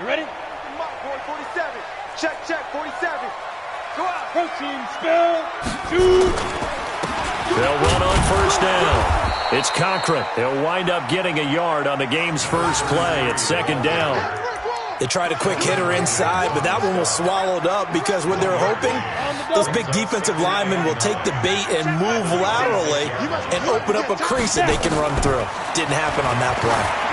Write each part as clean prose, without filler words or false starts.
ready? Mark, boy, 47. Check, 47. Go out. Protein spill. Shoot. They'll run on first down. It's Cochran. He'll wind up getting a yard on the game's first play. It's second down. They tried a quick hitter inside, but that one was swallowed up because what they're hoping, those big defensive linemen will take the bait and move laterally and open up a crease that they can run through. Didn't happen on that play.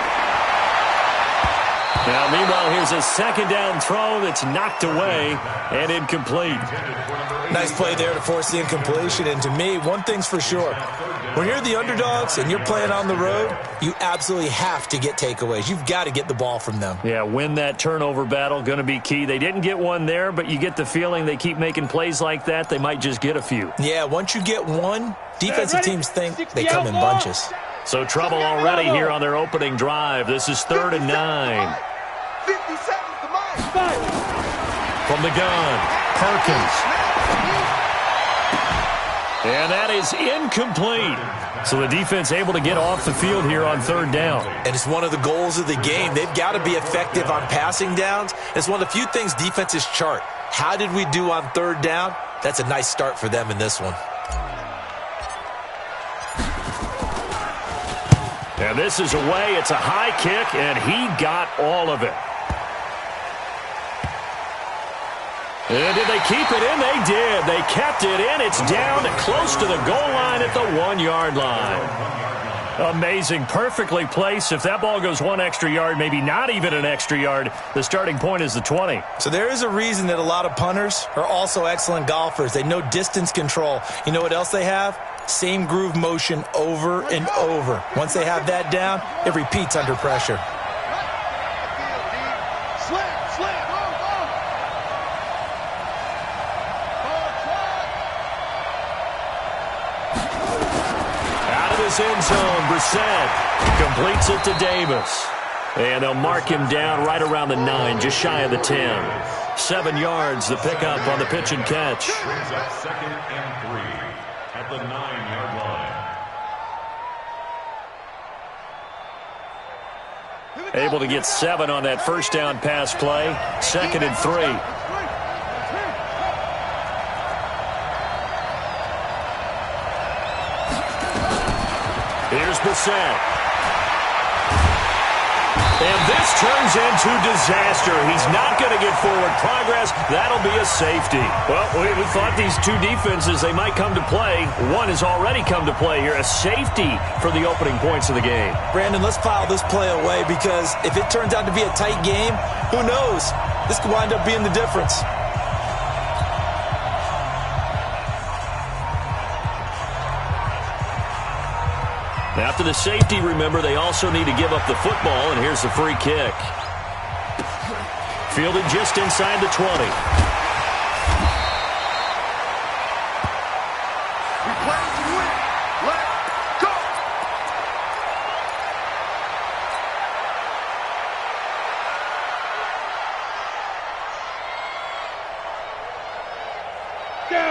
Now, meanwhile, here's a second down throw that's knocked away and incomplete. Nice play there to force the incompletion. And to me, one thing's for sure. When you're the underdogs and you're playing on the road, you absolutely have to get takeaways. You've got to get the ball from them. Yeah, win that turnover battle, going to be key. They didn't get one there, but you get the feeling they keep making plays like that, they might just get a few. Yeah, once you get one, defensive teams think they come in bunches. So trouble already here on their opening drive. This is 3rd and 9. 50 seconds to mine. From the gun, Perkins. And that is incomplete. So the defense able to get off the field here on 3rd down. And it's one of the goals of the game. They've got to be effective on passing downs. It's one of the few things defenses chart. How did we do on 3rd down? That's a nice start for them in this one. And this is away. It's a high kick, and he got all of it. And did they keep it in? They did. They kept it in. It's down close to the goal line at the 1-yard line. Amazing. Perfectly placed. If that ball goes 1 extra yard, maybe not even an extra yard, the starting point is the 20. So there is a reason that a lot of punters are also excellent golfers. They know distance control. You know what else they have? Same groove motion over and over. Once they have that down, it repeats under pressure. End zone, Brissett completes it to Davis. And they'll mark him down right around the 9, just shy of the 10. 7 yards, the pickup on the pitch and catch. Brings up 2nd and 3 at the 9-yard line. Able to get 7 on that first down pass play. 2nd and 3. Here's Brissett. And this turns into disaster. He's not going to get forward progress. That'll be a safety. Well, we thought these two defenses, they might come to play. One has already come to play here. A safety for the opening points of the game. Brandon, let's file this play away because if it turns out to be a tight game, who knows? This could wind up being the difference. After the safety, remember, they also need to give up the football, and here's the free kick. Fielded just inside the 20. We play to win. Let's go.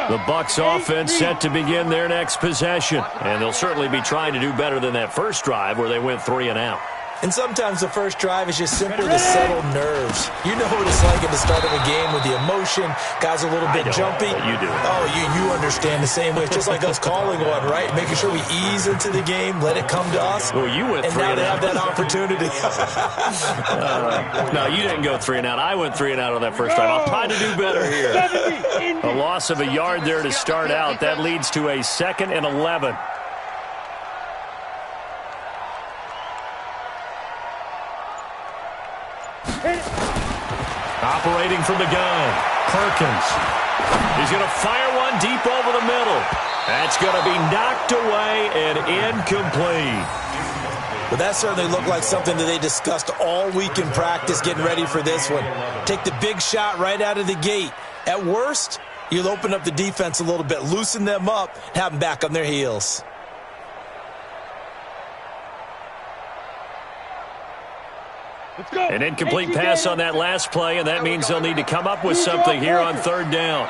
The Bucs offense set to begin their next possession. And they'll certainly be trying to do better than that first drive where they went 3 and out. And sometimes the first drive is just simply to settle nerves. You know what it's like at the start of a game with the emotion. Guys are a little bit jumpy. You do. Oh, you understand the same way. It's just like us calling one, right? Making sure we ease into the game, let it come to us. Well, you went 3 and out. And now they have that opportunity. No, you didn't go 3 and out. I went 3 and out on that first drive. I'll try to do better here. A loss of a yard there to start out. That leads to a 2nd and 11. Operating from the gun, Perkins. He's going to fire one deep over the middle. That's going to be knocked away and incomplete. But that certainly looked like something that they discussed all week in practice getting ready for this one. Take the big shot right out of the gate. At worst, you'll open up the defense a little bit, loosen them up, have them back on their heels. An incomplete pass on that last play, and that means they'll need to come up with something here on 3rd down.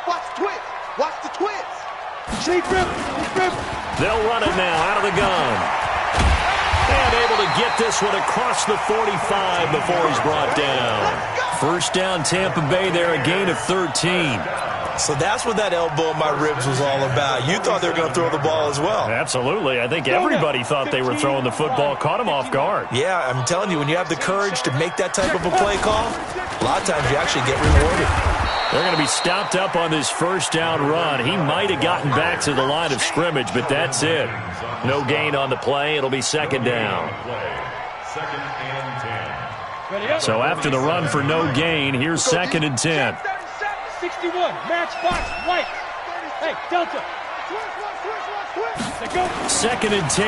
Watch the twist. Watch the twist. They'll run it now out of the gun. And able to get this one across the 45 before he's brought down. First down, Tampa Bay there, a gain of 13. So that's what that elbow in my ribs was all about. You thought they were going to throw the ball as well. Absolutely. I think everybody thought they were throwing the football, caught him off guard. Yeah, I'm telling you, when you have the courage to make that type of a play call, a lot of times you actually get rewarded. They're going to be stopped up on this first down run. He might have gotten back to the line of scrimmage, but that's it. No gain on the play. It'll be second down. Second and 10. So after the run for no gain, here's second and 10. 61, matchbox, white. Hey, Delta. Let's go. Second and 10.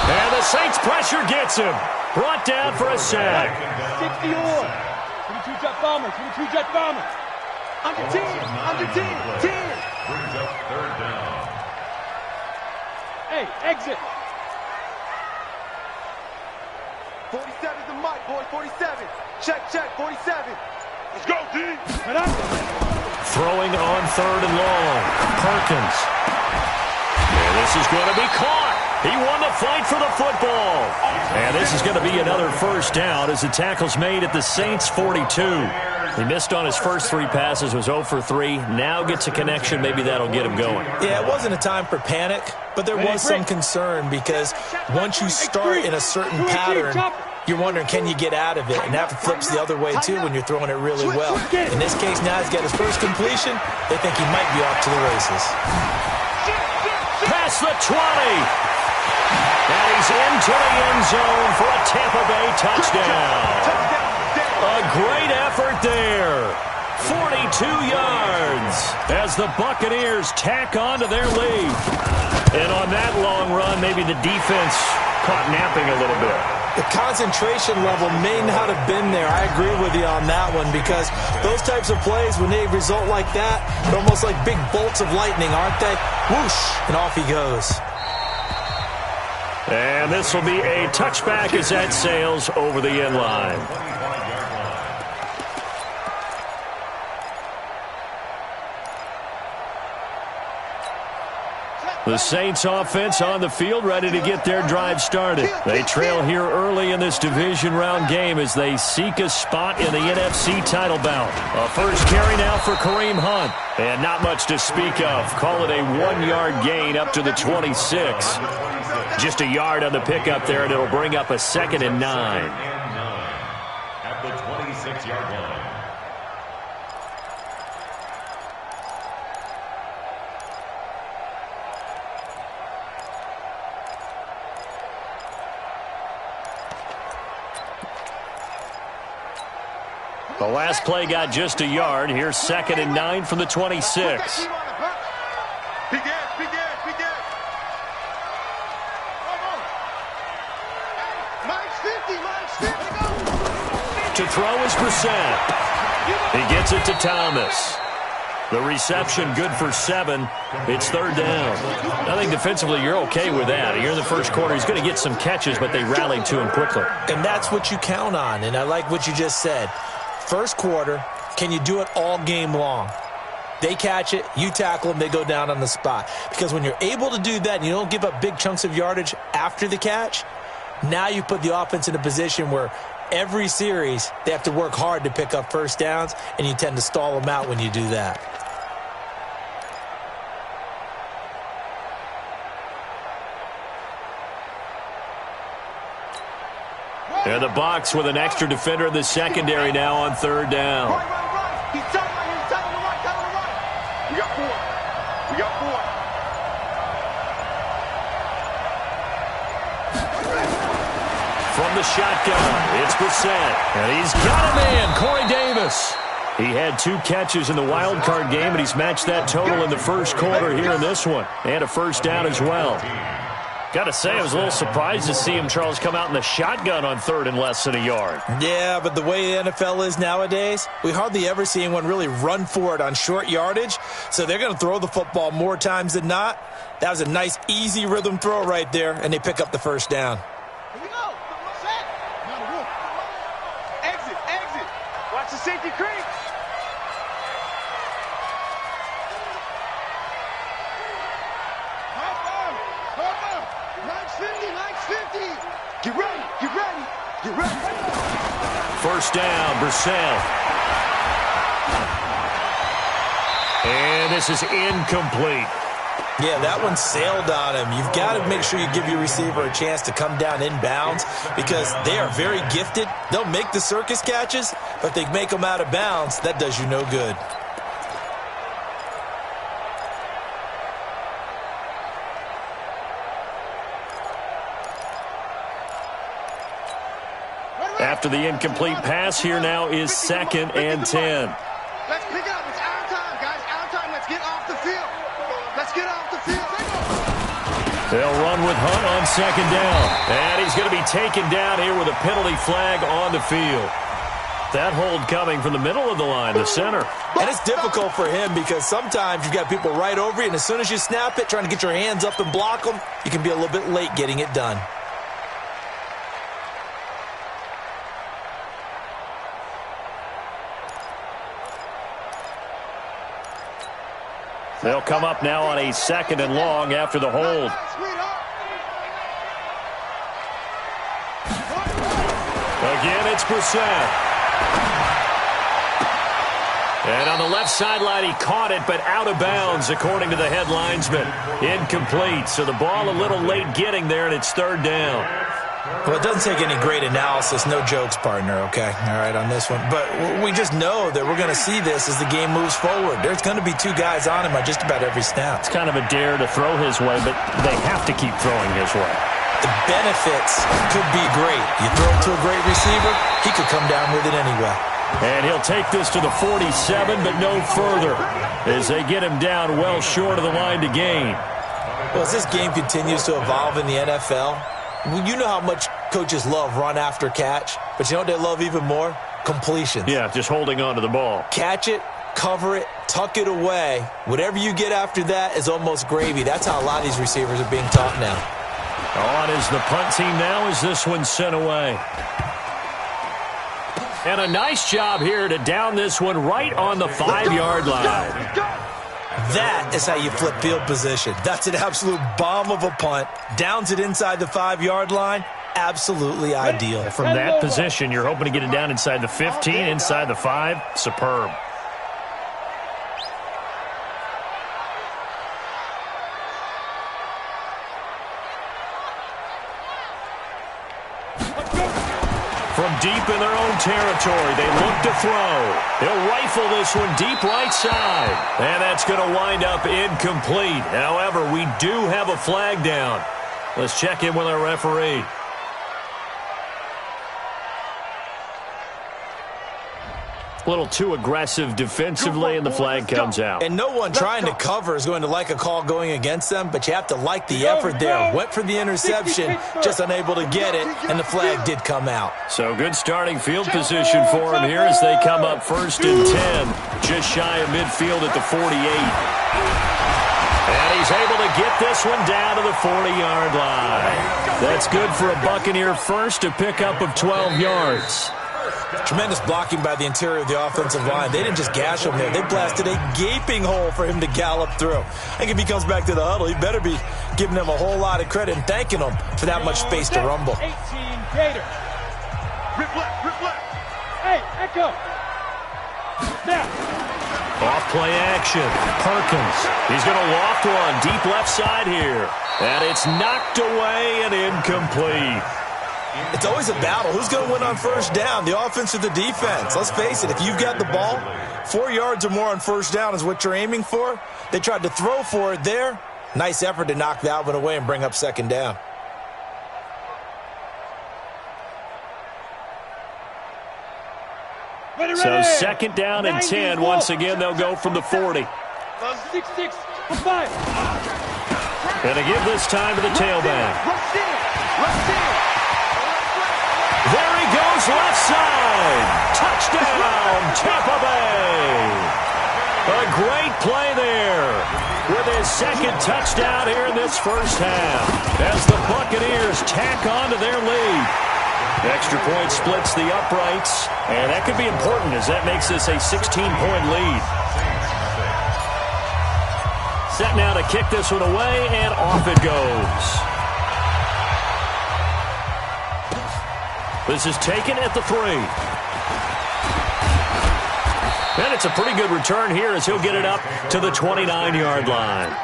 And the Saints pressure gets him. Brought down for a sack. 60 or. 22 jet bomber, 22 jet bomber. Under 10, under 10, 10. Brings up third down. Hey, exit. 47's the mic, boy, 47. Check, 47. Let's go, D. Throwing on third and long. Perkins. And this is going to be caught. He won the fight for the football. And this is going to be another first down as the tackle's made at the Saints' 42. He missed on his first 3 passes, was 0 for 3. Now gets a connection. Maybe that'll get him going. Yeah, it wasn't a time for panic, but there was some concern because once you start in a certain pattern, you're wondering, can you get out of it? And that flips the other way, too, when you're throwing it really well. In this case, now he's got his first completion. They think he might be off to the races. Past the 20. And he's into the end zone for a Tampa Bay touchdown. A great effort there. 42 yards as the Buccaneers tack on to their lead. And on that long run, maybe the defense caught napping a little bit. The concentration level may not have been there. I agree with you on that one because those types of plays, when they result like that, they're almost like big bolts of lightning, aren't they? Whoosh, and off he goes. And this will be a touchback as that sails over the end line. The Saints offense on the field, ready to get their drive started. They trail here early in this division round game as they seek a spot in the NFC title bout. A first carry now for Kareem Hunt. And not much to speak of. Call it a 1-yard gain up to the 26. Just a yard on the pickup there, and it'll bring up a 2nd and 9. At the 26-yard line. The last play got just a yard. Here's 2nd and 9 from the 26. To throw is Brissett. He gets it to Thomas. The reception good for 7. It's 3rd down. I think defensively you're okay with that. You're in the first quarter. He's going to get some catches, but they rallied to him quickly. And that's what you count on, and I like what you just said. First quarter, can you do it all game long? They catch it, you tackle them, they go down on the spot. Because when you're able to do that and you don't give up big chunks of yardage after the catch, now you put the offense in a position where every series they have to work hard to pick up first downs, and you tend to stall them out when you do that. And the box with an extra defender in the secondary now on 3rd down. Right. He's tight right here. He's tight on the right, tight on the right. We got 4. We got 4. From the shotgun, it's Brissett. And he's got him in, Corey Davis. He had 2 catches in the wild card game, and he's matched that total in the first quarter here in this one. And a first down as well. Got to say, I was a little surprised to see him, Charles, come out in the shotgun on 3rd and less than a yard. Yeah, but the way the NFL is nowadays, we hardly ever see anyone really run for it on short yardage. So they're going to throw the football more times than not. That was a nice, easy rhythm throw right there, and they pick up the first down. Here we go. Set. Exit. Watch the safety creep. Get ready. Get ready. First down, Brissett. And this is incomplete. Yeah, that one sailed on him. You've got to make sure you give your receiver a chance to come down inbounds because they are very gifted. They'll make the circus catches, but if they make them out of bounds, that does you no good. After the incomplete pass, here now is 2nd and 10. Let's pick it up. It's our time, guys. Our time. Let's get off the field. Let's get off the field. They'll run with Hunt on 2nd down. And he's going to be taken down here with a penalty flag on the field. That hold coming from the middle of the line, the center. And it's difficult for him because sometimes you've got people right over you, and as soon as you snap it, trying to get your hands up and block them, you can be a little bit late getting it done. They'll come up now on a 2nd and long after the hold. Again, it's Brissett. And on the left sideline, he caught it, but out of bounds, according to the head linesman. Incomplete, so the ball a little late getting there, and it's 3rd down. Well, it doesn't take any great analysis. No jokes, partner, okay? All right, on this one. But we just know that we're going to see this as the game moves forward. There's going to be 2 guys on him on just about every snap. It's kind of a dare to throw his way, but they have to keep throwing his way. The benefits could be great. You throw it to a great receiver, he could come down with it anyway. And he'll take this to the 47, but no further, as they get him down well short of the line to gain. Well, as this game continues to evolve in the NFL, you know how much coaches love run after catch, but you know what they love even more? Completions. Yeah, just holding on to the ball. Catch it, cover it, tuck it away. Whatever you get after that is almost gravy. That's how a lot of these receivers are being taught now. On is the punt team now as this one's sent away. And a nice job here to down this one right on the 5-yard line. That is how you flip field position. That's an absolute bomb of a punt. Downs it inside the 5-yard line. Absolutely ideal. From that position, you're hoping to get it down inside the 15, inside the 5. Superb. From deep in their own territory, they look to throw. They'll rifle this one deep right side. And that's going to wind up incomplete. However, we do have a flag down. Let's check in with our referee. A little too aggressive defensively, and the flag comes out. And no one trying to cover is going to like a call going against them, but you have to like the effort there. Went for the interception, just unable to get it, and the flag did come out. So good starting field position for him here as they come up 1st and 10, just shy of midfield at the 48. And he's able to get this one down to the 40-yard line. That's good for a Buccaneer first, a pickup of 12 yards. Tremendous blocking by the interior of the offensive line. They didn't just gash him there. They blasted a gaping hole for him to gallop through. I think if he comes back to the huddle, he better be giving them a whole lot of credit and thanking them for that much space to rumble. 18 Gators. Rip left. Hey, echo. Now. Off play action. Perkins. He's going to loft one deep left side here. And it's knocked away and incomplete. It's always a battle. Who's going to win on 1st down, the offense or the defense? Let's face it, if you've got the ball, 4 yards or more on 1st down is what you're aiming for. They tried to throw for it there. Nice effort to knock that one away and bring up 2nd down. So 2nd down and 10. Once again, they'll go from the 40. 6-6 for 5. And to give this time to the tailback. There he goes, left side. Touchdown, Tampa Bay. A great play there with his 2nd touchdown here in this 1st half as the Buccaneers tack on to their lead. Extra point splits the uprights, and that could be important as that makes this a 16-point lead. Set now to kick this one away, and off it goes. This is taken at the 3. And it's a pretty good return here as he'll get it up to the 29-yard line.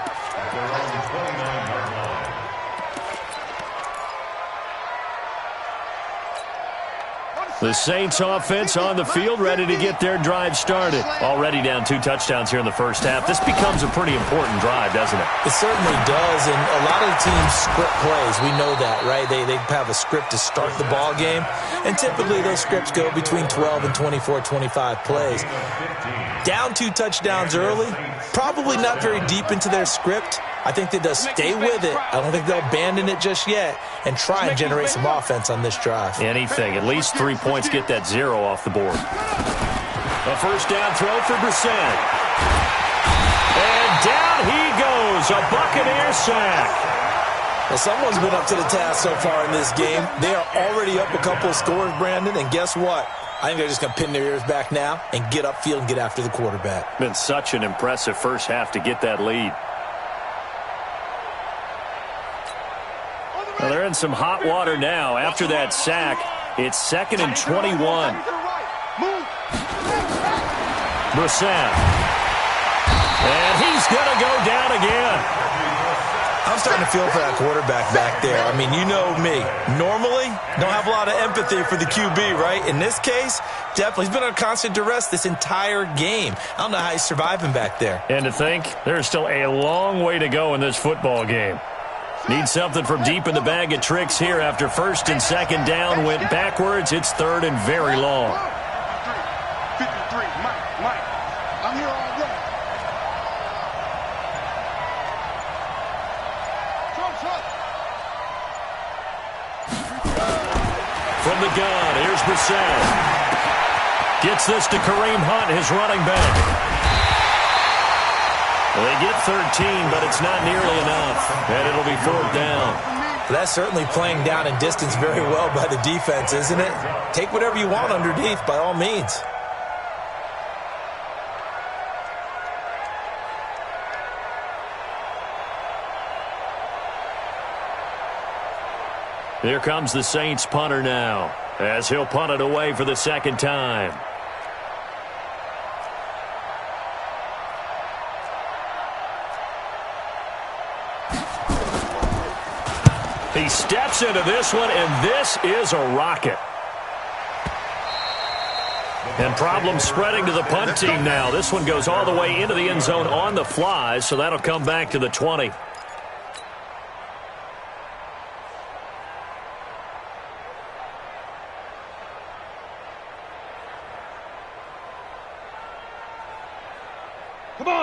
The Saints offense on the field, ready to get their drive started. Already down 2 touchdowns here in the first half. This becomes a pretty important drive, doesn't it? It certainly does, and a lot of the teams script plays. We know that, right? They have a script to start the ball game, and typically those scripts go between 12 and 24, 25 plays. Down 2 touchdowns early, probably not very deep into their script. I think they'll stay with it. I don't think they'll abandon it just yet and try and generate some offense on this drive. Anything. At least 3 points, get that 0 off the board. A first down throw for Brissett. And down he goes. A Buccaneer sack. Well, someone's been up to the task so far in this game. They are already up a couple of scores, Brandon, and guess what? I think they're just going to pin their ears back now and get upfield and get after the quarterback. Been such an impressive first half to get that lead. Well, they're in some hot water now. After that sack, it's 2nd and 21. Brissett. And he's going to go down again. I'm starting to feel for that quarterback back there. I mean, you know me. Normally, don't have a lot of empathy for the QB, right? In this case, definitely. He's been under constant duress this entire game. I don't know how he's surviving back there. And to think, there's still a long way to go in this football game. Need something from deep in the bag of tricks here after 1st and 2nd down. Went backwards. It's 3rd and very long. 53, Mike. I'm here all day. From the gun, here's Brissett. Gets this to Kareem Hunt, his running back. Well, they get 13, but it's not nearly enough, and it'll be 4th down. That's certainly playing down in distance very well by the defense, isn't it? Take whatever you want underneath, by all means. Here comes the Saints punter now, as he'll punt it away for the 2nd time. He steps into this one, and this is a rocket. And problems spreading to the punt team now. This one goes all the way into the end zone on the fly, so that'll come back to the 20.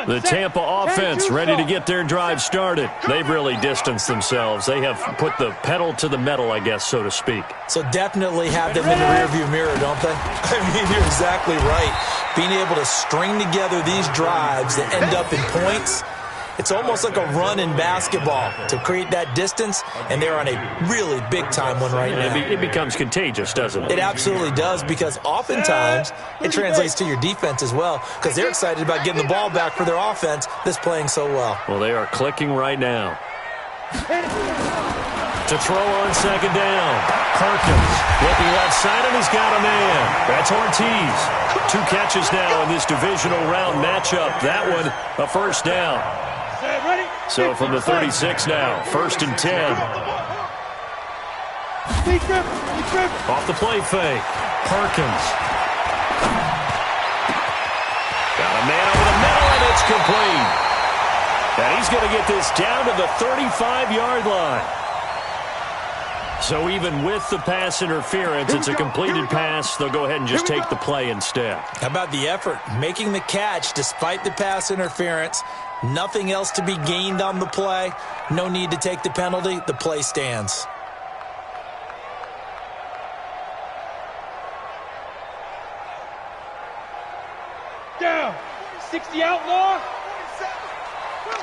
The Tampa offense ready to get their drive started. They've really distanced themselves. They have put the pedal to the metal, I guess, so to speak. So definitely have them in the rearview mirror, don't they? I mean, you're exactly right. Being able to string together these drives that end up in points, it's almost like a run in basketball to create that distance, and they're on a really big-time one right now. It becomes contagious, doesn't it? It absolutely does, because oftentimes it translates to your defense as well, because they're excited about getting the ball back for their offense that's playing so well. Well, they are clicking right now. To throw on 2nd down. Perkins looking left side, and he's got a man. That's Ortiz. 2 catches now in this divisional round matchup. That one, a 1st down. So from the 36 now, 1st and 10. Off the play fake. Perkins. Got a man over the middle, and it's complete. And he's going to get this down to the 35-yard line. So even with the pass interference, it's a completed pass. They'll go ahead and just take the play instead. How about the effort? Making the catch despite the pass interference. Nothing else to be gained on the play. No need to take the penalty. The play stands. Down. 60 outlaw.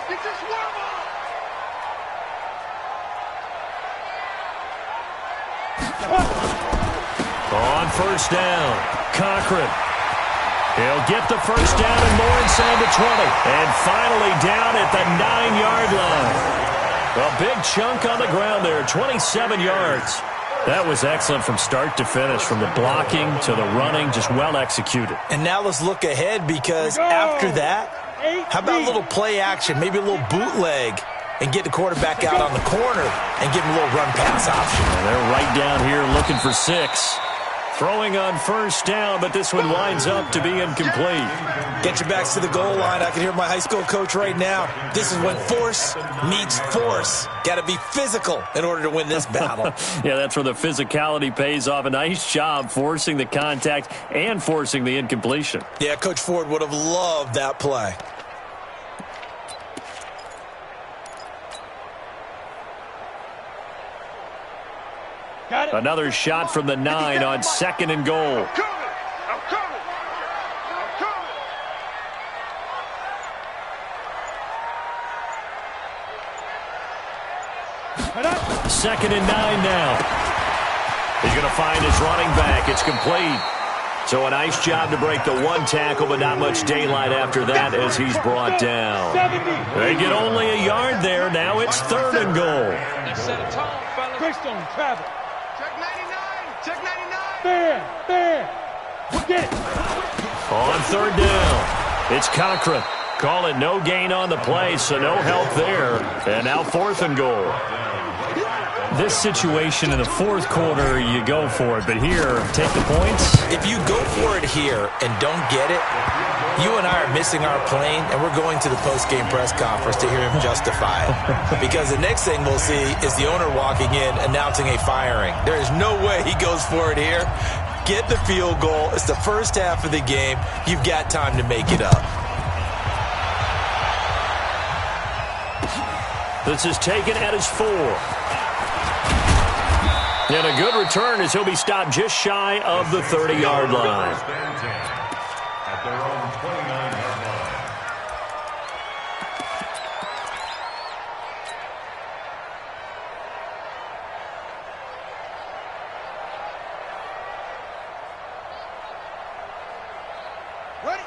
Get this worm On 1st down, Cochran. He'll get the 1st down and more inside the 20. And finally down at the 9-yard line. A big chunk on the ground there, 27 yards. That was excellent from start to finish, from the blocking to the running, just well executed. And now let's look ahead, because after that, how about a little play action, maybe a little bootleg, and get the quarterback out on the corner and give him a little run-pass option. And they're right down here looking for 6. Throwing on first down, but this one winds up to be incomplete. Get your backs to the goal line. I can hear my high school coach right now. This is when force meets force. Got to be physical in order to win this battle. Yeah, that's where the physicality pays off. A nice job forcing the contact and forcing the incompletion. Yeah, Coach Ford would have loved that play. Another shot from the 9 on 2nd and goal. I'm coming. 2nd and 9 now. He's going to find his running back. It's complete. So a nice job to break the 1 tackle, but not much daylight after that as he's brought down. They get only a yard there. Now it's 3rd and goal. Set a tone, fella. Greystone, travel. Check 99. Check 99. There. Get it. On 3rd down, it's Cochran. Call it no gain on the play, so no help there. And now 4th and goal. This situation in the 4th quarter, you go for it. But here, take the points. If you go for it here and don't get it, you and I are missing our plane, and we're going to the post-game press conference to hear him justify it. Because the next thing we'll see is the owner walking in announcing a firing. There is no way he goes for it here. Get the field goal. It's the first half of the game. You've got time to make it up. This is taken at his 4. And a good return as he'll be stopped just shy of the 30-yard line. At their own 29-yard line.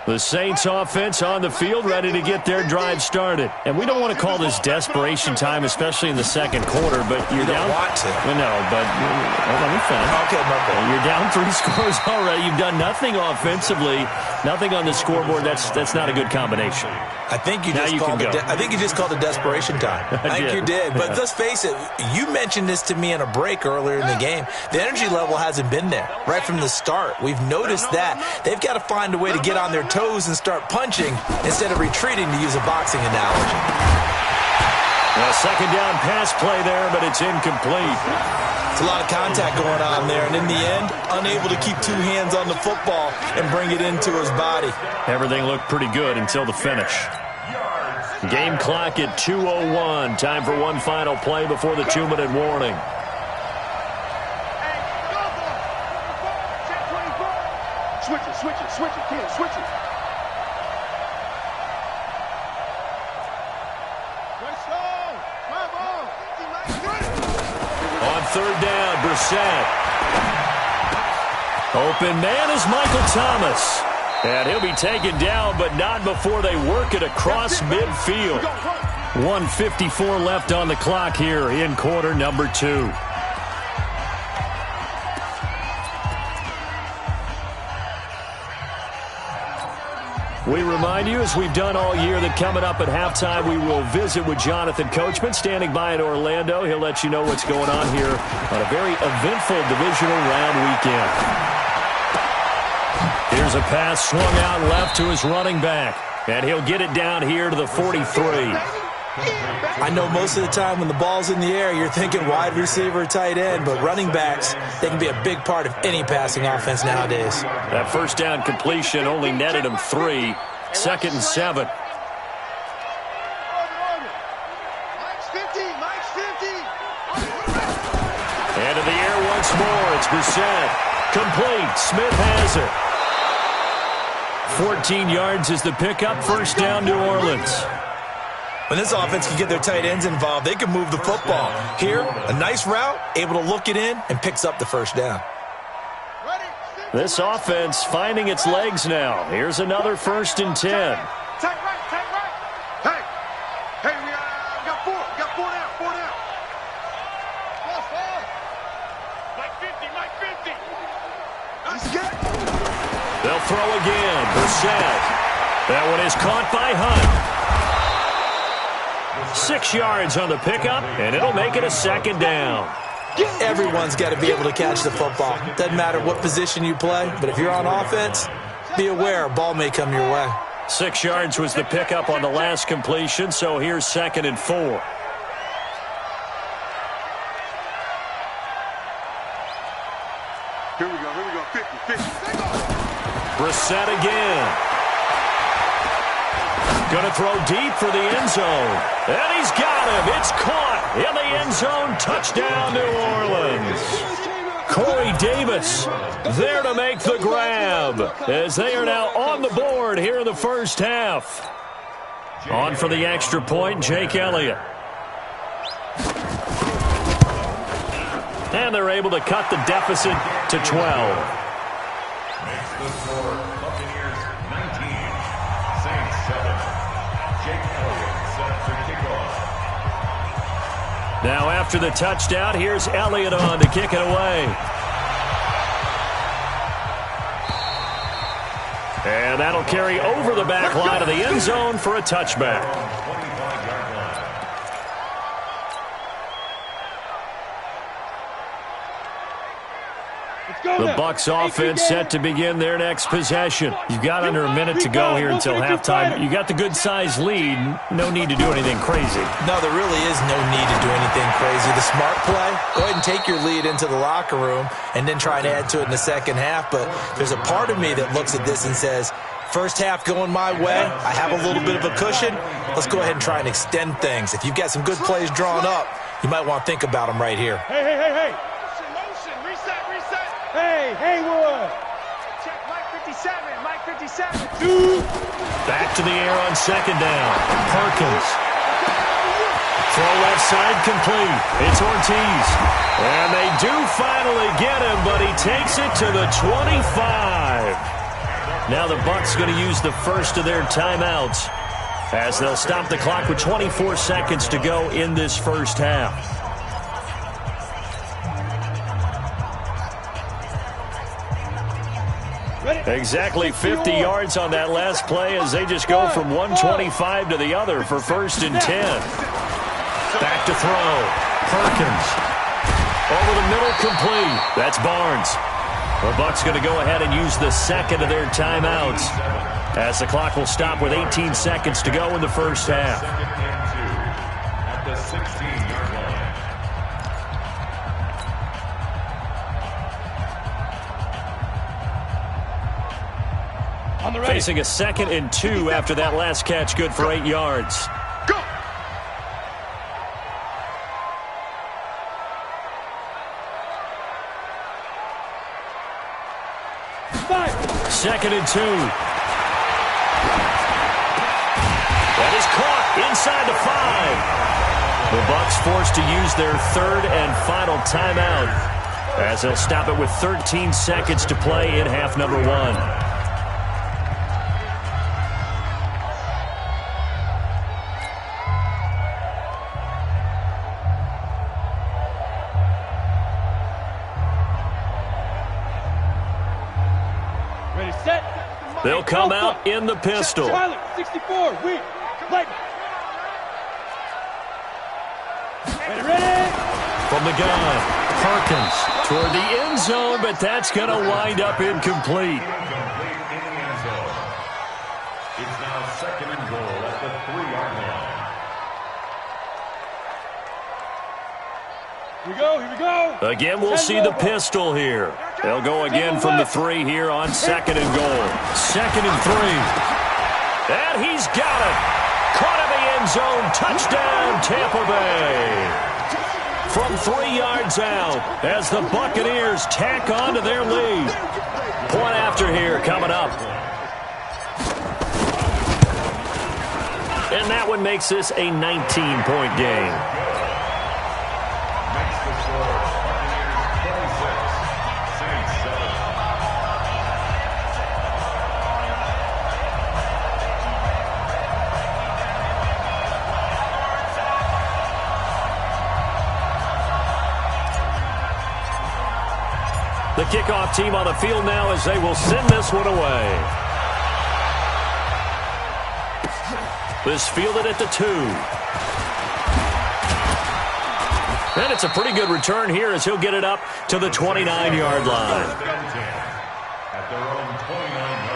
The Saints offense on the field, ready to get their drive started. And we don't want to call this desperation time, especially in the 2nd quarter, but you're down. Want to. No, but let me finish. Okay, my bad. You're down 3 scores already. You've done nothing offensively, nothing on the scoreboard. That's not a good combination. I think you just called it desperation time. I think you did. But let's face it, you mentioned this to me in a break earlier in the game. The energy level hasn't been there right from the start. We've noticed that. They've got to find a way to get on their toes and start punching instead of retreating, to use a boxing analogy. A 2nd down pass play there, but it's incomplete. It's a lot of contact going on there, and in the end, unable to keep 2 hands on the football and bring it into his body. Everything looked pretty good until the finish. Game clock at 2:01. Time for one final play before the 2-minute warning. Switch it, kid, switch it. On 3rd down, Brissett. Open man is Michael Thomas. And he'll be taken down, but not before they work it across midfield. 1:54 left on the clock here in quarter number 2. We remind you, as we've done all year, that coming up at halftime, we will visit with Jonathan Coachman, standing by in Orlando. He'll let you know what's going on here on a very eventful divisional round weekend. Here's a pass swung out left to his running back, and he'll get it down here to the 43. I know most of the time when the ball's in the air, you're thinking wide receiver, tight end, but running backs, they can be a big part of any passing offense nowadays. That first down completion only netted him 3. 2nd and 7. Mike's 50. And in the air once more, it's Brissett. Complete. Smith has it. 14 yards is the pickup. First down, New Orleans. When this offense can get their tight ends involved, they can move the football. Here, a nice route, able to look it in, and picks up the first down. This offense finding its legs now. Here's another 1st and 10. Take right. Hey, we got 4. We got 4 down. throw again. Brissett. That one is caught by Hunt. 6 yards on the pickup, and it'll make it a second down. Everyone's got to be able to catch the football. Doesn't matter what position you play, but if you're on offense, be aware a ball may come your way. 6 yards was the pickup on the last completion, so here's 2nd and 4. Here we go, 50. Brissett again. Going to throw deep for the end zone. And he's got him. It's caught in the end zone. Touchdown, New Orleans. Corey Davis there to make the grab as they are now on the board here in the first half. On for the extra point, Jake Elliott. And they're able to cut the deficit to 12. Makes the score Buccaneers 19, Saints 7. Jake Elliott set to kick off. Now after the touchdown, here's Elliott on to kick it away. And that'll carry over the back line of the end zone for a touchback. 25-yard line. The Bucs offense set to begin their next possession. You've got under a minute to go here until halftime. You got the good-sized lead. No need to do anything crazy. No, there really is no need to do anything crazy. The smart play, go ahead and take your lead into the locker room and then try and add to it in the second half. But there's a part of me that looks at this and says, first half going my way, I have a little bit of a cushion. Let's go ahead and try and extend things. If you've got some good plays drawn up, you might want to think about them right here. Hey. Motion, reset. Hey, Haywood. Check Mike 57. Back to the air on second down. Perkins. Throw left side complete. It's Ortiz. And they do finally get him, but he takes it to the 25. Now the Bucs going to use the first of their timeouts as they'll stop the clock with 24 seconds to go in this first half. Exactly 50 yards on that last play as they just go from 125 to the other for 1st and 10. Back to throw. Perkins. Over the middle, complete. That's Barnes. The Bucs going to go ahead and use the second of their timeouts as the clock will stop with 18 seconds to go in the first half. 2nd and 2 at the 16-yard line. Facing a 2nd and 2 after that last catch, good for 8 yards. Go! Second and 2. That is caught inside the 5. The Bucs forced to use their 3rd and final timeout as they'll stop it with 13 seconds to play in half number 1. They'll come out in the pistol. 64, weak, light. Ready? From the gun, Perkins toward the end zone, but that's going to wind up incomplete. Incomplete in the end zone. It's now 2nd and goal at the 3-yard line. Here we go. Again, we'll see the pistol here. They'll go again from the 3 here on 2nd and goal. 2nd and 3. And he's got it. Caught in the end zone. Touchdown, Tampa Bay. From 3 yards out as the Buccaneers tack on to their lead. Point after here coming up. And that one makes this a 19-point game. Makes the score Buccaneers 26, Saints 7. The kickoff team on the field now as they will send this one away. This fielded at the 2. And it's a pretty good return here as he'll get it up to the 29-yard line. At their own 29-yard line.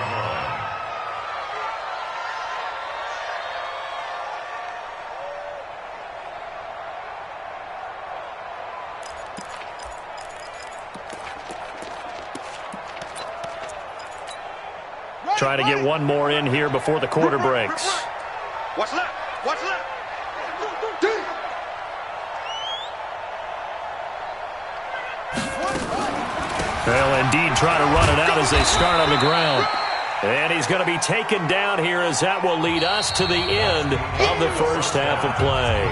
Trying to get one more in here before the quarter breaks. What's left? What's left? They'll indeed try to run it out as they start on the ground. And he's going to be taken down here as that will lead us to the end of the first half of play.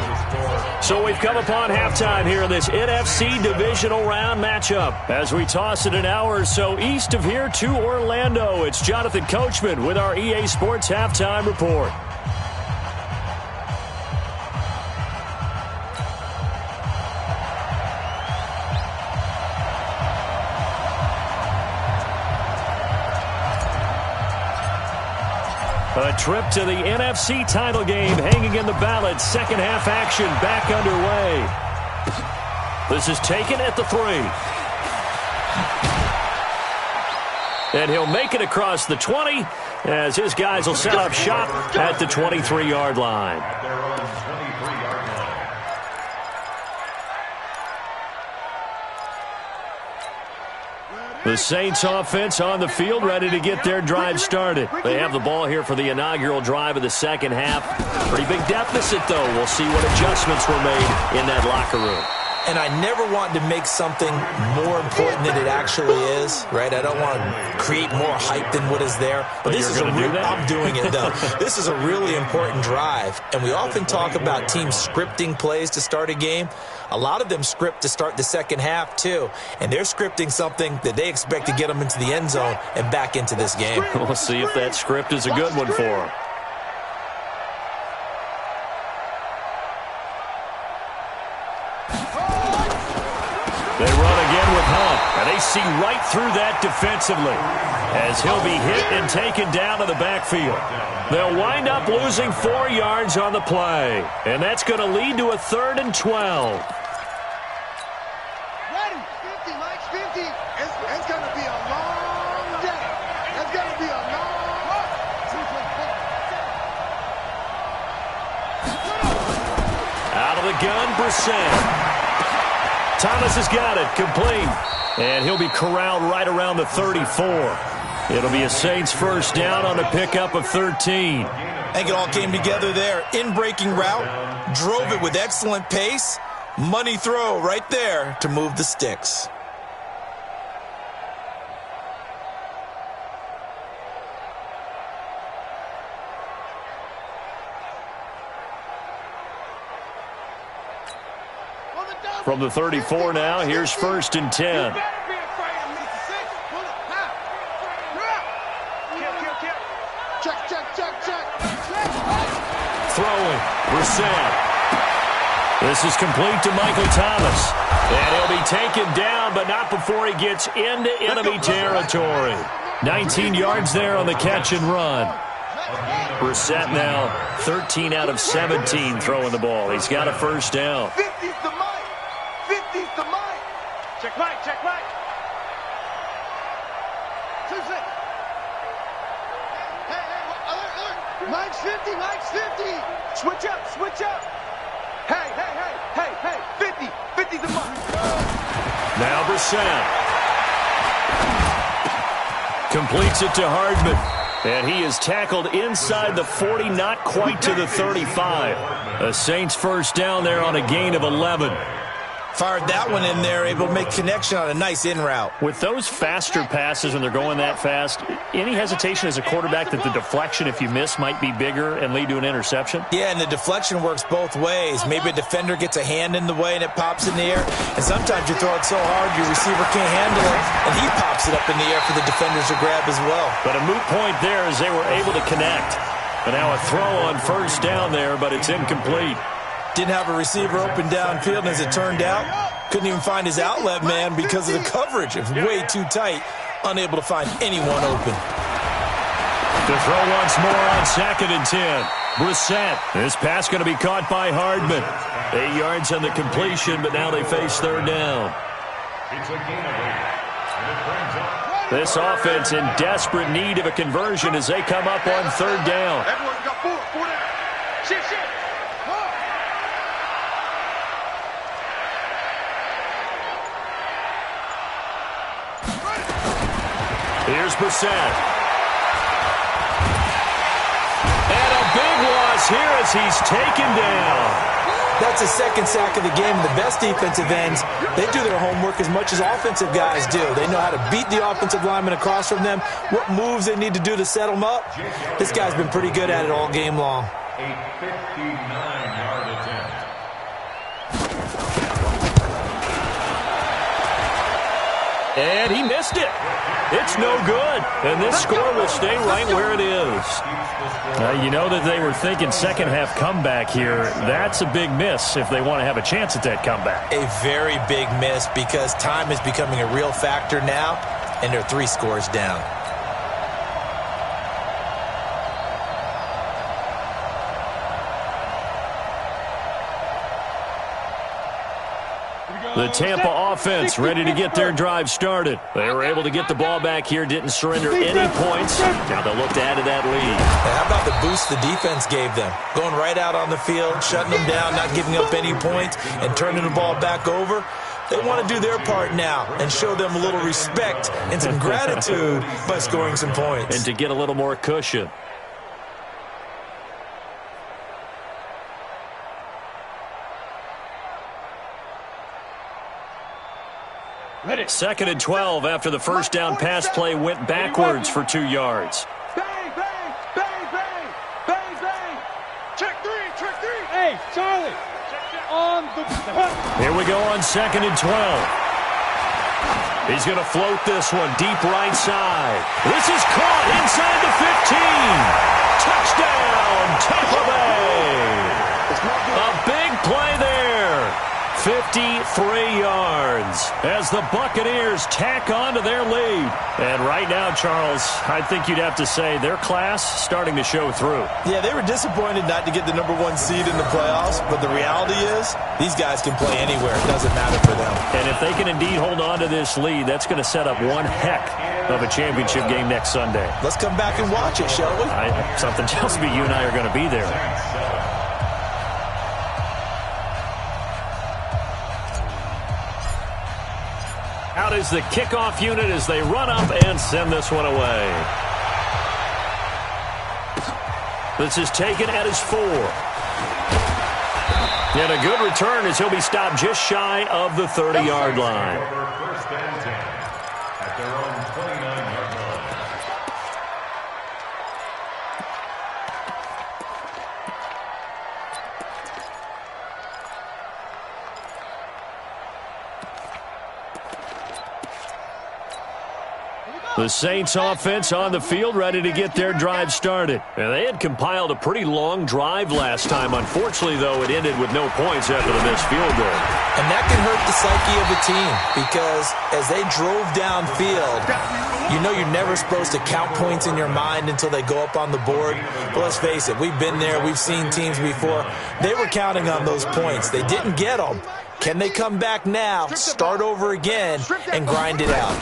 So we've come upon halftime here in this NFC Divisional Round matchup. As we toss it an hour or so east of here to Orlando, it's Jonathan Coachman with our EA Sports Halftime Report. A trip to the NFC title game hanging in the balance. Second half action back underway. This is taken at the 3. And he'll make it across the 20 as his guys will set up shop at the 23-yard line. At their own 23-yard line. The Saints offense on the field, ready to get their drive started. They have the ball here for the inaugural drive of the second half. Pretty big deficit, though. We'll see what adjustments were made in that locker room. And I never want to make something more important than it actually is, right? I don't want to create more hype than what is there. But this is I'm doing it, though. This is a really important drive. And we often talk about teams scripting plays to start a game. A lot of them script to start the second half, too. And they're scripting something that they expect to get them into the end zone and back into this game. We'll see if that script is a good one for them. They run again with Hump, and they see right through that defensively as he'll be hit and taken down to the backfield. They'll wind up losing 4 yards on the play, and that's going to lead to a 3rd and 12. Ready? 50, Mike's 50. It's going to be a long day. It's going to be a long Out of the gun, Brissett. Thomas has got it, complete. And he'll be corralled right around the 34. It'll be a Saints first down on the pickup of 13. I think it all came together there. In-breaking route, drove it with excellent pace. Money throw right there to move the sticks. From the 34 now, here's 1st and 10. Throwing, Brissett. This is complete to Michael Thomas. And he'll be taken down, but not before he gets into enemy territory. 19 yards there on the catch and run. Brissett now 13 out of 17 throwing the ball. He's got a first down. 50's the Mike. 50's the Mike. Check Mike, check Mike. 2-6. Hey, alert. Mike's 50, Mike's 50. Switch up. Hey, 50. 50's the Mike. Now Brissett. Completes it to Hardman. And he is tackled inside the 40, not quite to the 35. A Saints first down there on a gain of 11. Fired that one in there, able to make connection on a nice in route. With those faster passes when they're going that fast, any hesitation as a quarterback that the deflection, if you miss, might be bigger and lead to an interception? Yeah, and the deflection works both ways. Maybe a defender gets a hand in the way and it pops in the air. And sometimes you throw it so hard your receiver can't handle it, and he pops it up in the air for the defenders to grab as well. But a moot point there as they were able to connect. And now a throw on first down there, but it's incomplete. Didn't have a receiver open downfield, and as it turned out, Couldn't even find his outlet man because of the coverage. It was way too tight. Unable to find anyone open. To throw once more on 2nd and 10. Brissett. This pass going to be caught by Hardman. 8 yards on the completion, but now they face 3rd down. It's a gain of 8. And it brings up. This offense in desperate need of a conversion as they come up on 3rd down. Everyone's got 4 down. Shit. Here's Brissett. And a big loss here as he's taken down. That's a 2nd sack of the game. The best defensive ends, they do their homework as much as offensive guys do. They know how to beat the offensive lineman across from them, what moves they need to do to set them up. This guy's been pretty good at it all game long. A 59-yard attempt. And he missed it. It's no good. And this score will stay right where it is. You know that they were thinking second half comeback here. That's a big miss if they want to have a chance at that comeback. A very big miss because time is becoming a real factor now, and they're 3 scores down. The Tampa offense ready to get their drive started. They were able to get the ball back here, didn't surrender any points. Now they'll look to add to that lead. Now, how about the boost the defense gave them? Going right out on the field, shutting them down, not giving up any points, and turning the ball back over. They want to do their part now and show them a little respect and some gratitude by scoring some points. And to get a little more cushion. Ready. 2nd and 12 after the first down pass play went backwards for 2 yards. Bang, bang, bang, bang, bang, bang. Check 3. Hey, Charlie. On the hunt. Here we go on 2nd and 12. He's going to float this one deep right side. This is caught inside the 15. Touchdown, Tampa Bay. A big play there. 53 yards as the Buccaneers tack on to their lead. And right now, Charles, I think you'd have to say their class starting to show through. Yeah, they were disappointed not to get the #1 seed in the playoffs, but the reality is these guys can play anywhere. It doesn't matter for them. And if they can indeed hold on to this lead, that's going to set up one heck of a championship game next Sunday. Let's come back and watch it, shall we? Something tells me you and I are going to be there. Out is the kickoff unit as they run up and send this one away. This is taken at his 4. And a good return as he'll be stopped just shy of the 30-yard line. First and 10 at their own 29-yard line. The Saints offense on the field ready to get their drive started. And they had compiled a pretty long drive last time. Unfortunately, though, it ended with no points after the missed field goal. And that can hurt the psyche of a team because as they drove downfield, you know you're never supposed to count points in your mind until they go up on the board. But let's face it, we've been there. We've seen teams before. They were counting on those points. They didn't get them. Can they come back now, start over again, and grind it out?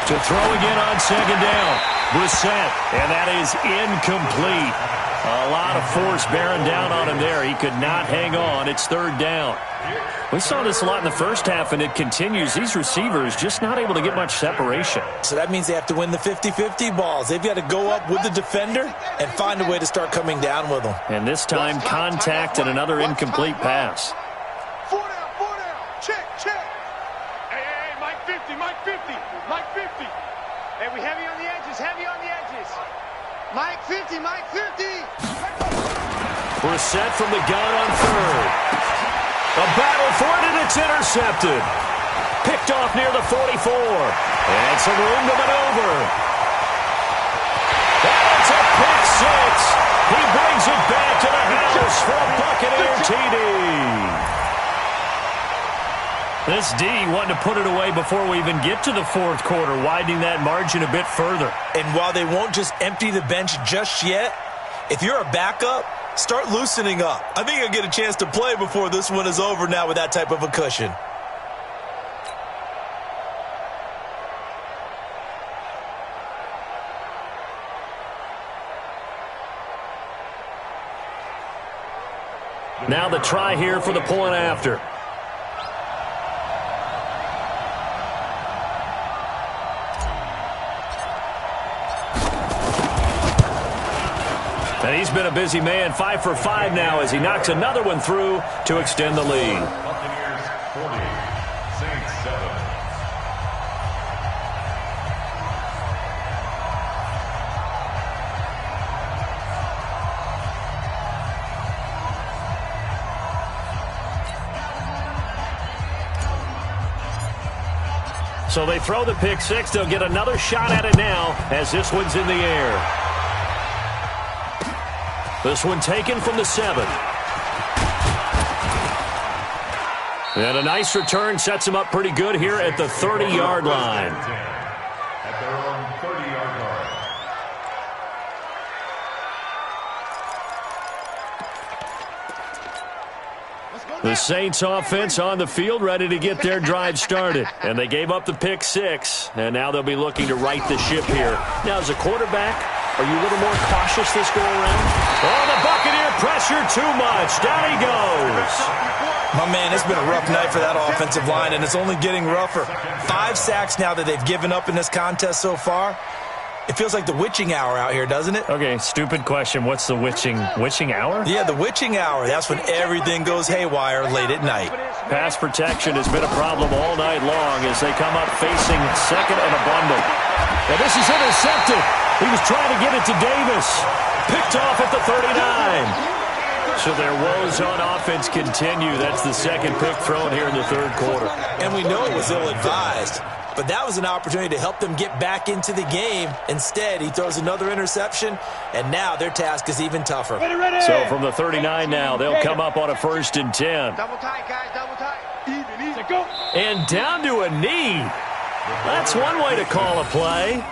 To throw again on 2nd down. Brissett, and that is incomplete. A lot of force bearing down on him there. He could not hang on. It's 3rd down. We saw this a lot in the first half, and it continues. These receivers just not able to get much separation. So that means they have to win the 50-50 balls. They've got to go up with the defender and find a way to start coming down with them. And this time, contact and another incomplete pass. 4 down. Check. Hey, Mike 50. Hey, we heavy on the edges. Mike 50. Brissett from the gun on 3rd. A battle for it, and it's intercepted. Picked off near the 44. And some room to maneuver. And it's a pick 6. He brings it back to the house for a Buccaneer TD. This D wanting to put it away before we even get to the fourth quarter, widening that margin a bit further. And while they won't just empty the bench just yet, if you're a backup, start loosening up. I think you'll get a chance to play before this one is over now with that type of a cushion. Now the try here for the point after. And he's been a busy man, 5 for 5 now as he knocks another one through to extend the lead. Buccaneers 40, Saints 7. So they throw the pick six. They'll get another shot at it now as this one's in the air. This one taken from the 7. And a nice return sets him up pretty good here at the 30-yard line. At their own 30-yard line. The Saints offense on the field ready to get their drive started. And they gave up the pick six. And now they'll be looking to right the ship here. Now, as a quarterback, are you a little more cautious this go around? Oh, the Buccaneer pressure too much. Down he goes. My man, it's been a rough night for that offensive line, and it's only getting rougher. 5 sacks now that they've given up in this contest so far. It feels like the witching hour out here, doesn't it? Okay, stupid question. What's the witching hour? Yeah, the witching hour. That's when everything goes haywire late at night. Pass protection has been a problem all night long as they come up facing second and a bundle. And this is intercepted. He was trying to get it to Davis. Picked off at the 39. So their woes on offense continue. That's the second pick thrown here in the third quarter. And we know it was ill-advised. But that was an opportunity to help them get back into the game. Instead, he throws another interception, and now their task is even tougher. So from the 39 now, they'll come up on a 1st and 10. Double tight, guys, double tight. Easy, go. And down to a knee. That's one way to call a play.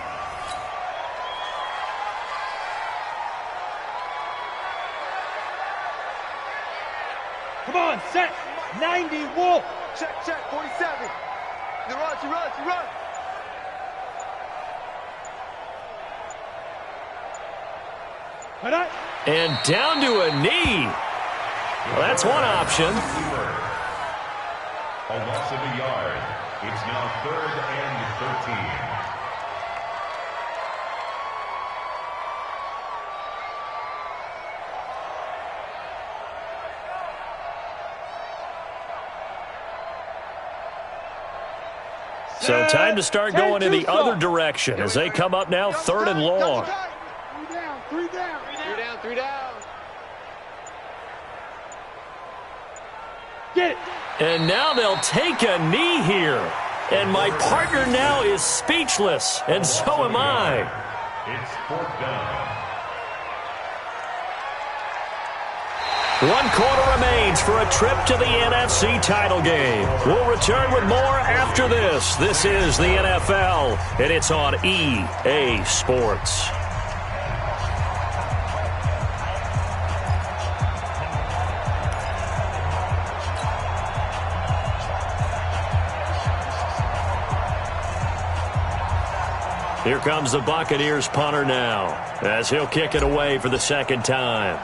Come on, set. 90, Wolf. Check, 47. He runs. And down to a knee. Well, that's one option. A loss of a yard. It's now 3rd and 13. So time to start going in the other direction as they come up now 3rd and long. Three down. Get it. And now they'll take a knee here. And my partner now is speechless, and so am I. It's 4th down. 1 quarter remains for a trip to the NFC title game. We'll return with more after this. This is the NFL, and it's on EA Sports. Here comes the Buccaneers punter now, as he'll kick it away for the second time.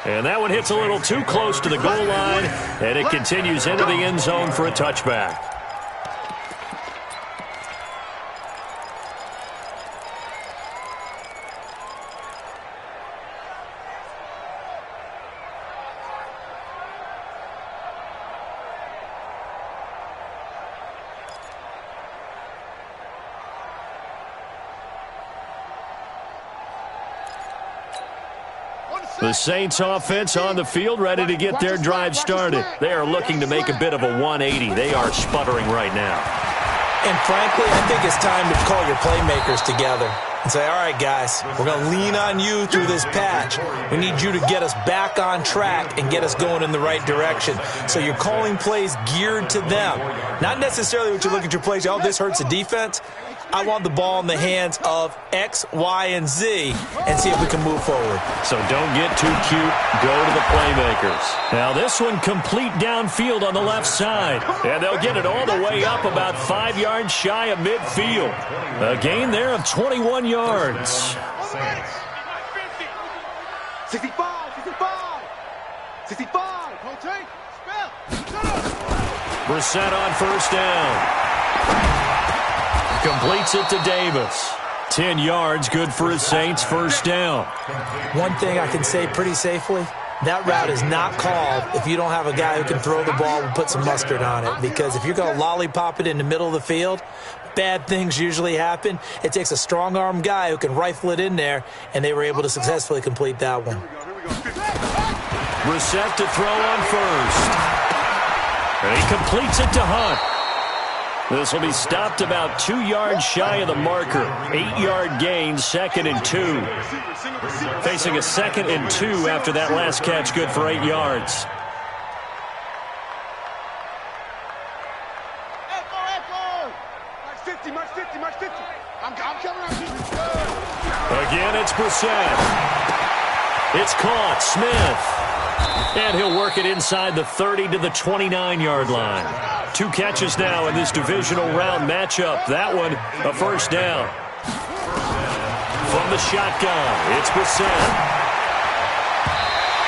And that one hits a little too close to the goal line, and it continues into the end zone for a touchback. The Saints offense on the field ready to get their drive started. They are looking to make a bit of a 180. They are sputtering right now. And frankly, I think it's time to call your playmakers together. and say, all right, guys, we're going to lean on you through this patch. We need you to get us back on track and get us going in the right direction. So you're calling plays geared to them. Not necessarily what you look at your plays, oh, this hurts the defense. I want the ball in the hands of X, Y, and Z and see if we can move forward. So don't get too cute. Go to the playmakers. Now this one complete downfield on the left side. And they'll get it all the way up about 5 yards shy of midfield. A gain there of 21 yards. 65, 65, 65. Rotate, spell. Brissett on first down. Completes it to Davis. 10 yards, good for his Saints, first down. One thing I can say pretty safely, that route is not called if you don't have a guy who can throw the ball and put some mustard on it. Because if you're going to lollipop it in the middle of the field, bad things usually happen. It takes a strong-arm guy who can rifle it in there, and they were able to successfully complete that one. Brissett to throw on first. And he completes it to Hunt. This will be stopped about 2 yards shy of the marker. 8-yard gain, 2nd and 2. Facing a 2nd and 2 after that last catch, good for 8 yards. March 50, march 50, march 50. I'm coming up. Again, it's Brissett. It's caught. Smith. And he'll work it inside the 30 to the 29-yard line. 2 catches now in this divisional round matchup. That one, a first down. From the shotgun, it's Brissett.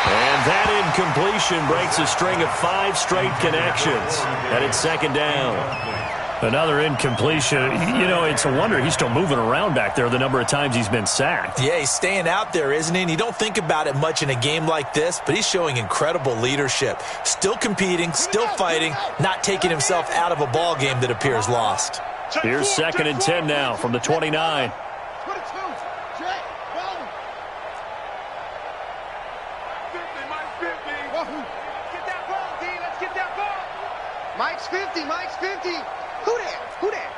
And that incompletion breaks a string of 5 straight connections. And it's 2nd down. Another incompletion. You know, it's a wonder he's still moving around back there the number of times he's been sacked. Yeah, he's staying out there, isn't he? And you don't think about it much in a game like this, but he's showing incredible leadership. Still competing, still fighting, not taking himself out of a ball game that appears lost. Here's 2nd and 10 now from the 29. Mike's 50, Mike's 50. Who that? Who that?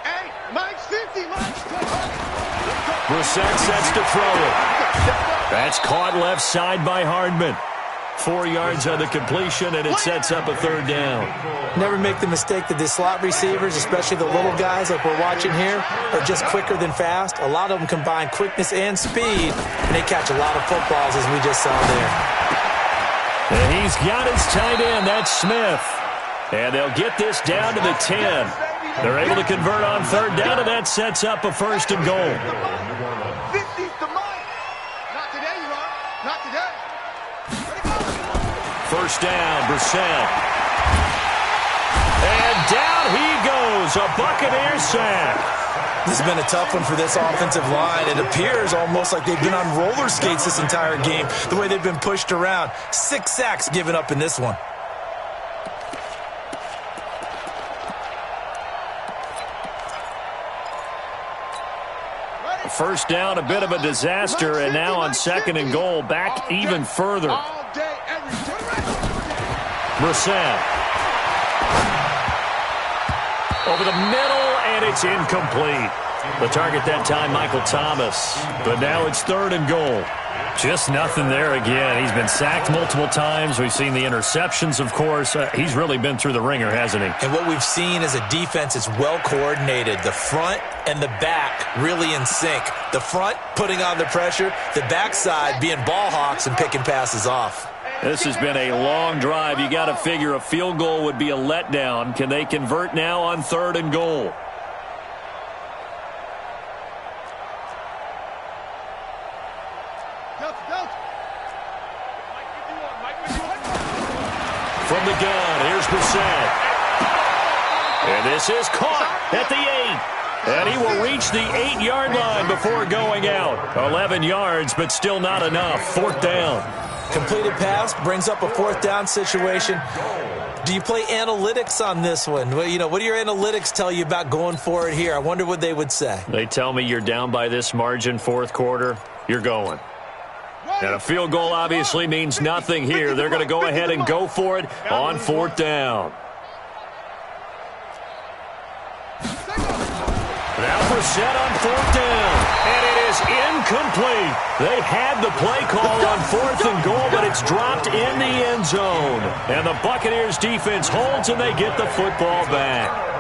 Hey, Mike's 50, Mike's 50. Brissett sets to throw it. That's caught left side by Hardman. 4 yards on the completion, and it sets up a 3rd down. Never make the mistake that the slot receivers, especially the little guys like we're watching here, are just quicker than fast. A lot of them combine quickness and speed, and they catch a lot of footballs, as we just saw there. And he's got his tight end. That's Smith. And they'll get this down to the 10. They're able to convert on 3rd down, and that sets up a 1st and goal. 50's the Mike. Not today, you are. Not today. First down, Brissett. And down he goes, a Buccaneer sack. This has been a tough one for this offensive line. It appears almost like they've been on roller skates this entire game, the way they've been pushed around. 6 sacks given up in this one. First down, a bit of a disaster, and now on 2nd and goal, back even further. Brissett. Over the middle, and it's incomplete. The target that time, Michael Thomas. But now it's 3rd and goal. Just nothing there again. He's been sacked multiple times. We've seen the interceptions, of course. He's really been through the ringer, hasn't he? And what we've seen is a defense that's well coordinated. The front and the back really in sync. The front putting on the pressure. The backside being ball hawks and picking passes off. This has been a long drive. You got to figure a field goal would be a letdown. Can they convert now on 3rd and goal? From the gun, here's Brissett. And this is caught at the 8. And he will reach the 8-yard line before going out. 11 yards, but still not enough. 4th down. Completed pass brings up a 4th down situation. Do you play analytics on this one? Well, you know, what do your analytics tell you about going for it here? I wonder what they would say. They tell me you're down by this margin 4th quarter, you're going. And a field goal obviously means nothing here. They're going to go ahead and go for it on 4th down. Now Brissett on 4th down. And it is incomplete. They had the play call on 4th and goal, but it's dropped in the end zone. And the Buccaneers defense holds and they get the football back.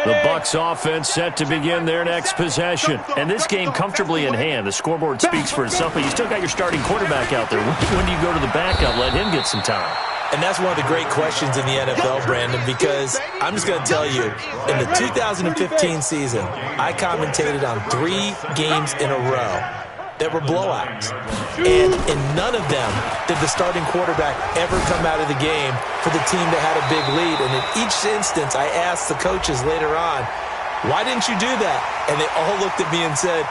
The Bucs offense set to begin their next possession. And this game comfortably in hand. The scoreboard speaks for itself, but you still got your starting quarterback out there. When do you go to the backup? Let him get some time. And that's one of the great questions in the NFL, Brandon, because I'm just going to tell you, in the 2015 season, I commentated on 3 games in a row that were blowouts. And in none of them did the starting quarterback ever come out of the game for the team that had a big lead. And in each instance, I asked the coaches later on, why didn't you do that? And they all looked at me and said,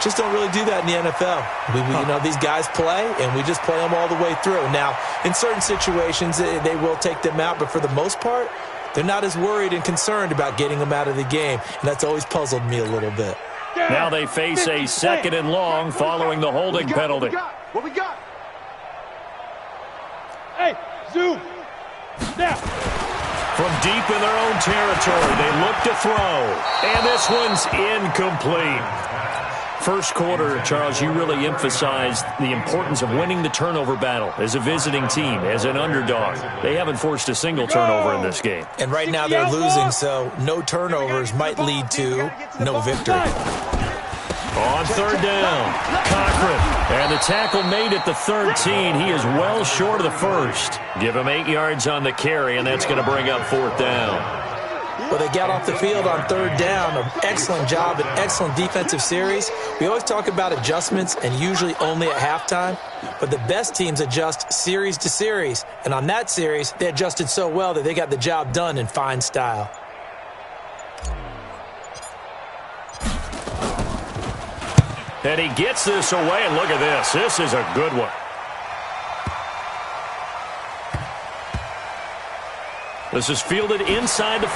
just don't really do that in the NFL. You know, these guys play, and we just play them all the way through. Now, in certain situations, they will take them out, but for the most part, they're not as worried and concerned about getting them out of the game. And that's always puzzled me a little bit. Now they face a 2nd and long following the holding penalty. What we got? Hey, zoom. Now. From deep in their own territory, they look to throw. And this one's incomplete. First quarter, Charles, you really emphasized the importance of winning the turnover battle as a visiting team, as an underdog. They haven't forced a single turnover in this game. And right now they're losing, so no turnovers might lead to no victory. On 3rd down, Cochran. And the tackle made at the 13. He is well short of the first. Give him 8 yards on the carry, and that's going to bring up 4th down. Well, they got off the field on 3rd down. An excellent job, an excellent defensive series. We always talk about adjustments, and usually only at halftime. But the best teams adjust series to series. And on that series, they adjusted so well that they got the job done in fine style. And he gets this away, and look at this. This is a good one. This is fielded inside the 5.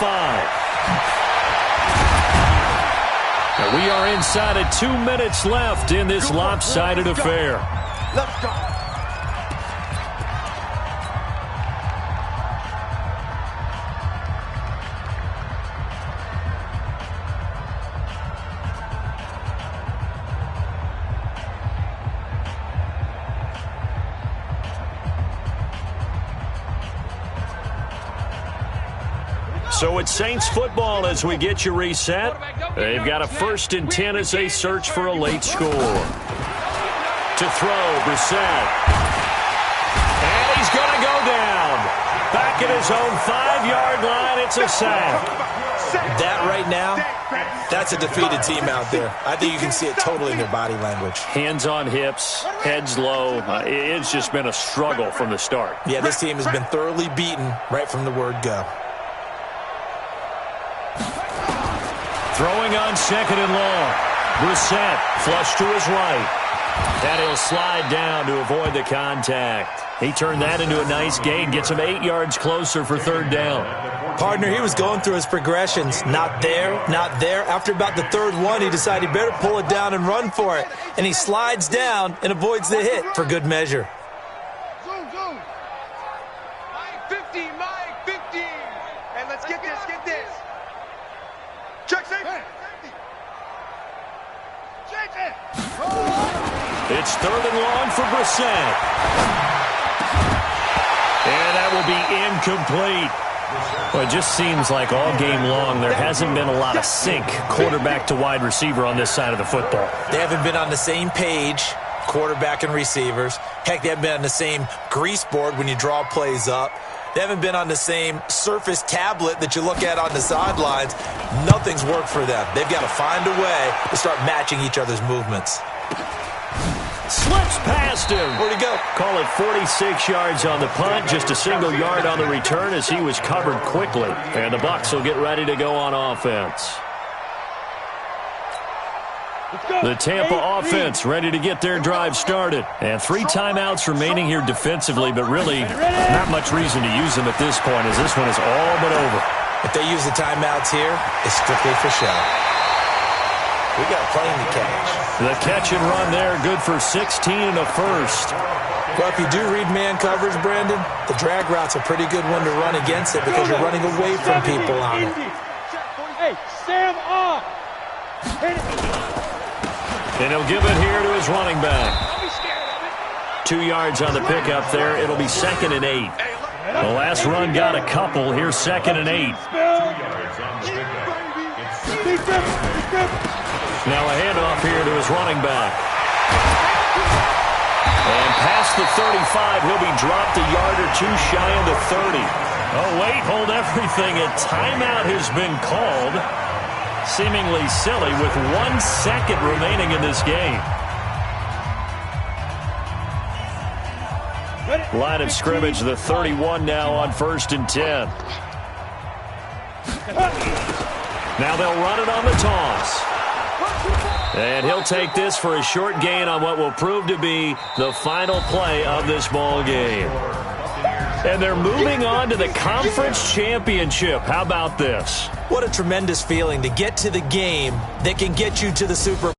Now we are inside of 2 minutes left in this lopsided affair. Let's go. So it's Saints football as we get you reset. They've got a 1st and 10 as they search for a late score. To throw, Brissett. And he's going to go down. Back at his own 5-yard line, it's a sack. That right now, that's a defeated team out there. I think you can see it totally in their body language. Hands on hips, heads low. It's just been a struggle from the start. Yeah, this team has been thoroughly beaten right from the word go. Throwing on 2nd and long. Brissett flush to his right. And he'll slide down to avoid the contact. He turned that into a nice gain. Gets him 8 yards closer for 3rd down. Partner, he was going through his progressions. Not there, not there. After about the 3rd one, he decided he better pull it down and run for it. And he slides down and avoids the hit for good measure. Zoom, zoom. Mike 50, Mike 50. And let's get this, get this. Check safety. It's 3rd and long for Brissett. And that will be incomplete. Well, it just seems like all game long there hasn't been a lot of sync quarterback to wide receiver on this side of the football. They haven't been on the same page, quarterback and receivers. Heck, they haven't been on the same grease board when you draw plays up. They haven't been on the same Surface tablet that you look at on the sidelines. Nothing's worked for them. They've got to find a way to start matching each other's movements. Slips past him. Where'd he go? Call it 46 yards on the punt, just a single yard on the return as he was covered quickly. And the Bucs will get ready to go on offense. The Tampa offense ready to get their drive started. And 3 timeouts remaining here defensively, but really not much reason to use them at this point as this one is all but over. If they use the timeouts here, it's strictly for show. We got a plane to catch. The catch and run there, good for 16 and a first. Well, if you do read man coverage, Brandon, the drag route's a pretty good one to run against it because you're running away from people on it. Hey, Sam off. And he'll give it here to his running back. 2 yards on the pickup there. It'll be 2nd and 8. The last run got a couple. Here's 2nd and 8. 2 yards on the pickup. Now a handoff here to his running back. And past the 35, he'll be dropped a yard or two shy of the 30. Oh, wait, hold everything. A timeout has been called. Seemingly silly with 1 second remaining in this game. Line of scrimmage, the 31 now on 1st and 10. Now they'll run it on the toss. And he'll take this for a short gain on what will prove to be the final play of this ball game. And they're moving on to the conference championship. How about this? What a tremendous feeling to get to the game that can get you to the Super Bowl.